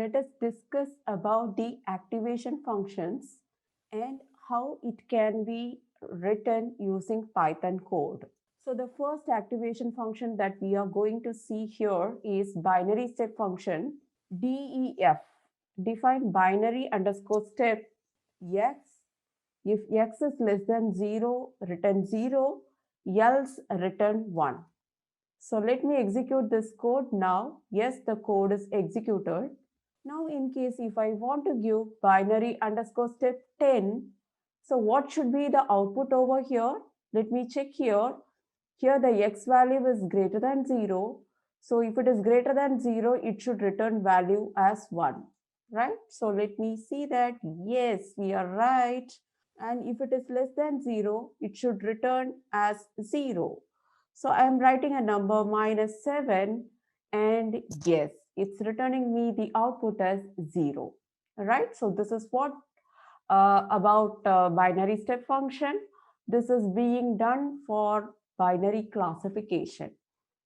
let us discuss about the activation functions and how it can be written using Python code. So the first activation function that we are going to see here is binary step function DEF. Define binary underscore step x. If x is less than 0, return 0, else return 1. So let me execute this code now. Yes, the code is executed. Now in case if I want to give binary underscore step 10, so what should be the output over here? Let me check here. Here the x value is greater than 0. So if it is greater than 0, it should return value as 1, right? So let me see that. Yes, we are right. And if it is less than 0, it should return as 0. So I am writing a number -7, and yes, it's returning me the output as 0. Right? So this is what about binary step function. This is being done for binary classification.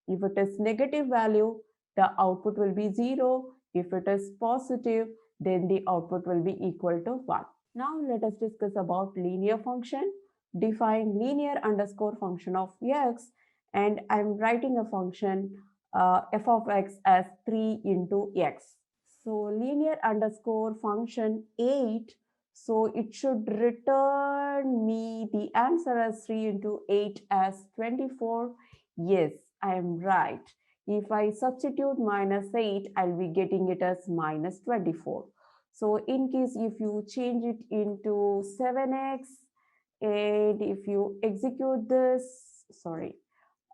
If it is negative value, the output will be 0. If it is positive, then the output will be equal to 1. Now let us discuss about linear function. Define linear underscore function of x, and I'm writing a function f of x as 3 into x. So linear underscore function 8, so it should return me the answer as 3 into 8 as 24. Yes, I am right. If I substitute -8, I'll be getting it as -24. So in case if you change it into 7x, and if you execute this,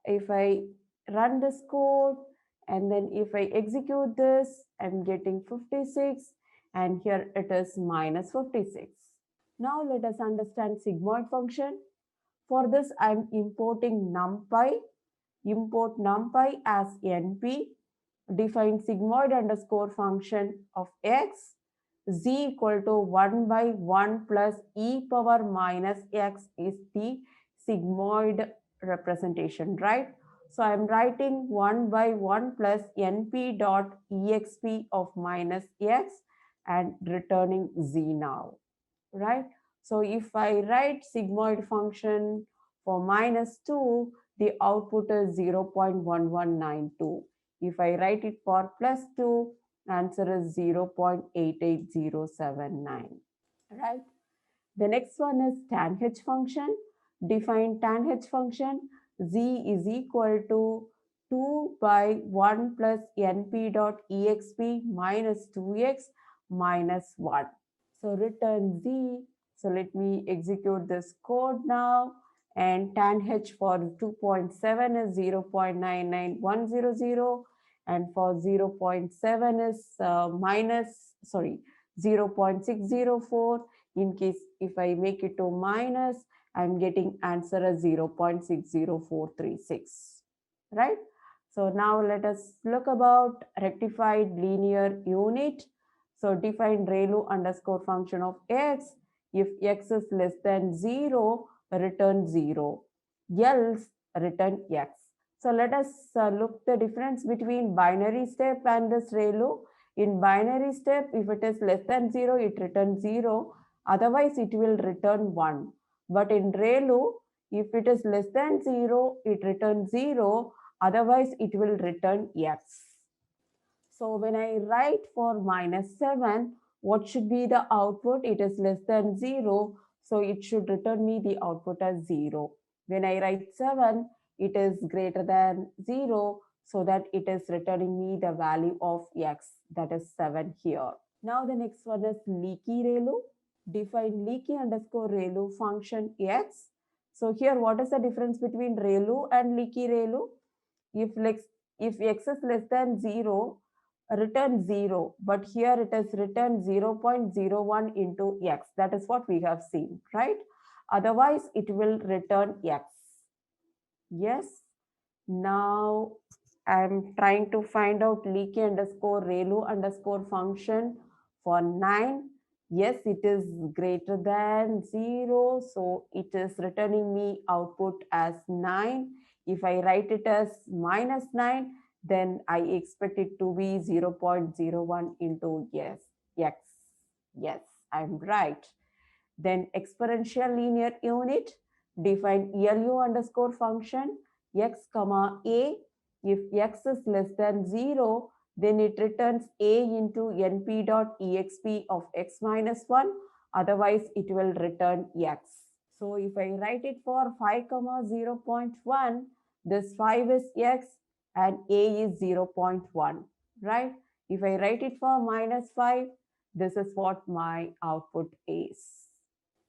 if I run this code, and then if I execute this, I'm getting 56, and here it is -56. Now let us understand sigmoid function. For this, I'm importing numpy. Import numpy as np. Define sigmoid underscore function of x. Z equal to 1 by 1 plus e power minus x is the sigmoid representation, right? So I'm writing 1 by 1 plus np dot exp of minus x and returning z now, right? So if I write sigmoid function for -2, the output is 0.1192. If I write it for +2, answer is 0.88079, right? The next one is TanH function. Define TanH function. Z is equal to 2 by 1 plus np dot exp minus 2x minus 1. So return z. So let me execute this code now. And TanH for 2.7 is 0.99100, and for 0.7 is 0.604. In case if I make it to minus, I'm getting answer as 0.60436, right? So now let us look about rectified linear unit. So define ReLU underscore function of x. If x is less than 0, return 0, else return x. So let us look the difference between binary step and this ReLU. In binary step, if it is less than 0, it returns 0. Otherwise, it will return 1. But in ReLU, if it is less than 0, it returns 0. Otherwise, it will return x. So when I write for -7, what should be the output? It is less than 0. So it should return me the output as 0. When I write 7, it is greater than 0. So that it is returning me the value of x, that is 7 here. Now the next one is leaky ReLU. Define leaky underscore ReLU function x. So here, what is the difference between ReLU and leaky ReLU? If x is less than 0, return 0, but here it is return 0.01 into x. That is what we have seen, right? Otherwise, it will return x. Yes. Now, I'm trying to find out leaky underscore ReLU underscore function for 9. Yes, it is greater than 0. So it is returning me output as 9. If I write it as -9, then I expect it to be 0.01 into x. Yes, I'm right. Then exponential linear unit, define LU underscore function x comma a. If x is less than 0, then it returns a into np dot exp of x minus 1. Otherwise, it will return x. So if I write it for 5 comma 0.1, this 5 is x and a is 0.1, right? If I write it for minus 5, this is what my output is.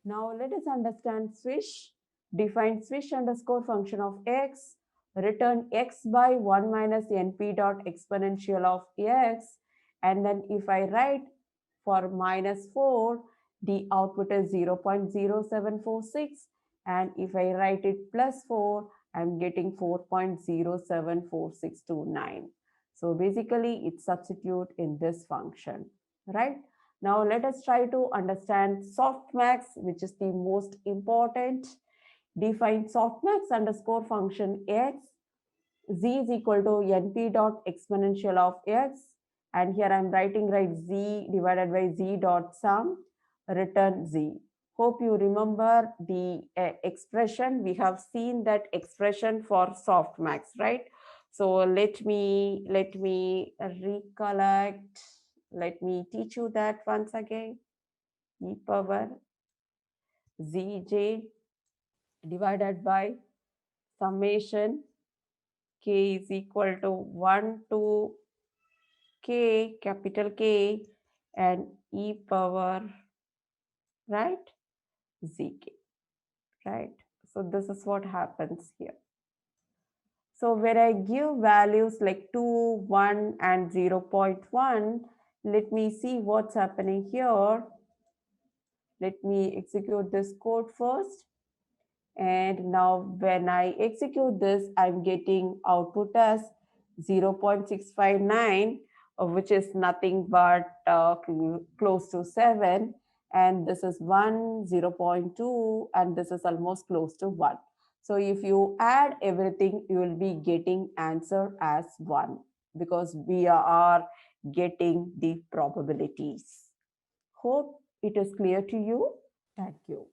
Now let us understand Swish. Define Swish underscore function of x, return x by 1 minus np dot exponential of x, and then if I write for minus 4, the output is 0.0746, and if I write it plus 4, I'm getting 4.074629. So basically it substitute in this function, right? Now let us try to understand softmax, which is the most important. Define softmax underscore function x, z is equal to np dot exponential of x, and here I'm writing right z divided by z dot sum, return z. Hope you remember the expression. We have seen that expression for softmax, right? So let me recollect. Let me teach you that once again. E power zj divided by summation k is equal to 1 to k, capital K, and e power, right, zk, right? So this is what happens here. So when I give values like 2, 1, and 0.1, let me see what's happening here. Let me execute this code first. And now when I execute this, I'm getting output as 0.659, which is nothing but close to 7. And this is 1, 0.2, and this is almost close to 1. So if you add everything, you will be getting answer as 1, because we are getting the probabilities. Hope it is clear to you. Thank you.